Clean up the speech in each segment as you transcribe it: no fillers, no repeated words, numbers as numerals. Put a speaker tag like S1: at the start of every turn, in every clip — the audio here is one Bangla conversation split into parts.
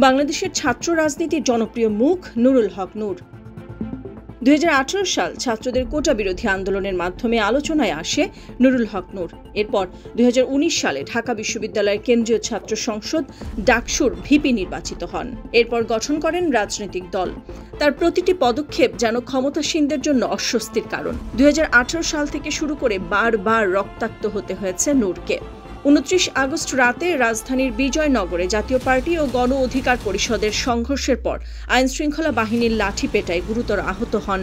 S1: বাংলাদেশের ছাত্র রাজনীতির জনপ্রিয় মুখ নুরুল হক নূর। 2018 সাল ছাত্রদের কোটা বিরোধী আন্দোলনের মাধ্যমে আলোচনায় আসে নুরুল হক নূর। এরপর 2019 সালে ঢাকা বিশ্ববিদ্যালয়ের কেন্দ্রীয় ছাত্র সংসদ ডাকসুর ভিপি নির্বাচিত হন। এরপর গঠন করেন রাজনৈতিক দল। তার প্রতিটি পদক্ষেপ যেন ক্ষমতাসীনদের জন্য অস্বস্তির কারণ। 2018 সাল থেকে শুরু করে বারবার রক্তাক্ত হতে হয়েছে নূরকে। 29 আগস্ট রাতে রাজধানীর বিজয়নগরে জাতীয় পার্টি ও গণ অধিকার পরিষদের সংঘর্ষের পর আইনশৃঙ্খলা বাহিনীর লাঠি পেটায় গুরুতর আহত হন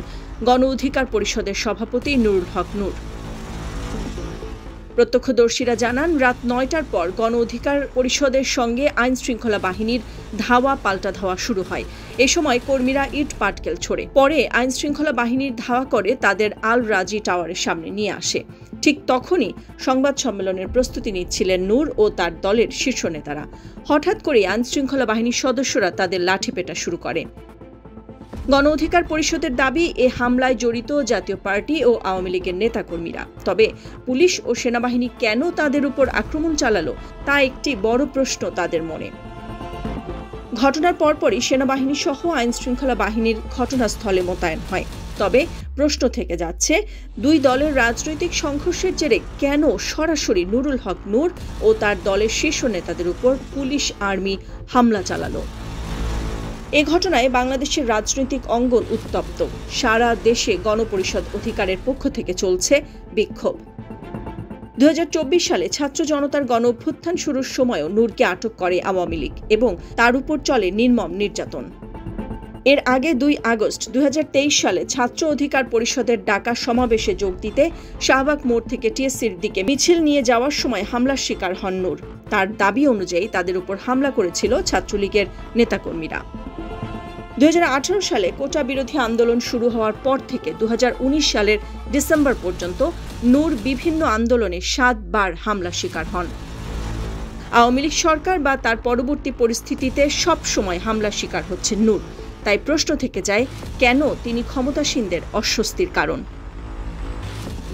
S1: গণ অধিকার পরিষদের সভাপতি নুরুল হক নূর। প্রত্যক্ষদর্শীরা জানান, রাত 9টার পর গণ অধিকার পরিষদের সঙ্গে আইনশৃঙ্খলা বাহিনীর ধাওয়া পাল্টা ধাওয়া শুরু হয়। এ সময় কর্মীরা ইট পাটকেল ছোড়ে। পরে আইনশৃঙ্খলা বাহিনীর ধাওয়া করে তাদের আল রাজি টাওয়ারের সামনে নিয়ে আসে। ঠিক তখনই সংবাদ সম্মেলনের প্রস্তুতি নিচ্ছিলেন নূর ও তার দলের শীর্ষ নেতারা। হঠাৎ করে আইনশৃঙ্খলা বাহিনীর সদস্যরা তাদের লাঠিপেটা শুরু করে। গণ অধিকার পরিষদের দাবি, এ হামলায় জড়িত জাতীয় পার্টি ও আওয়ামী লীগের নেতাকর্মীরা। তবে পুলিশ ও সেনাবাহিনী কেন তাদের উপর আক্রমণ চালালো তা একটি বড় প্রশ্ন তাদের মনে। ঘটনার পরপরই সেনাবাহিনী সহ আইনশৃঙ্খলা বাহিনীর ঘটনাস্থলে মোতায়েন হয়। তবে প্রশ্ন থেকে যাচ্ছে, দুই দলের রাজনৈতিক সংঘর্ষের জেরে কেন সরাসরি নুরুল হক নূর ও তার দলের শীর্ষ নেতাদের উপর পুলিশ আর্মি হামলা চালালো? এ ঘটনায় বাংলাদেশের রাজনৈতিক অঙ্গন উত্তপ্ত। সারা দেশে গণপরিষদ অধিকারের পক্ষ থেকে চলছে বিক্ষোভ। 2024 সালে ছাত্র জনতার গণ অভ্যুত্থান শুরুর সময়ও নূরকে আটক করে আওয়ামী লীগ এবং তার উপর চলে নির্মম নির্যাতন। এর আগে 2 আগস্ট 2023 সালে ছাত্র অধিকার পরিষদের ডাকা সমাবেশে যোগ দিতে শাহবাগ মোড় থেকে টিএসসির দিকে মিছিল নিয়ে যাওয়ার সময় হামলার শিকার হন নূর। তার দাবি অনুযায়ী তাদের উপর হামলা করেছিল ছাত্রলীগের নেতাকর্মীরা। 2018 সালে কোটা বিরোধী আন্দোলন শুরু হওয়ার পর থেকে 2019 সালের ডিসেম্বর পর্যন্ত নূর বিভিন্ন আন্দোলনে 7 বার হামলার শিকার হন। আওয়ামী লীগ সরকার বা তার পরবর্তী পরিস্থিতিতে সব সময় হামলার শিকার হচ্ছেন নূর। তাই প্রশ্ন থেকে যায়, কেন তিনি ক্ষমতাসীনদের অস্বস্তির কারণ?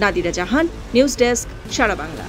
S1: নাদিরা জাহান, নিউজ ডেস্ক, সারা বাংলা।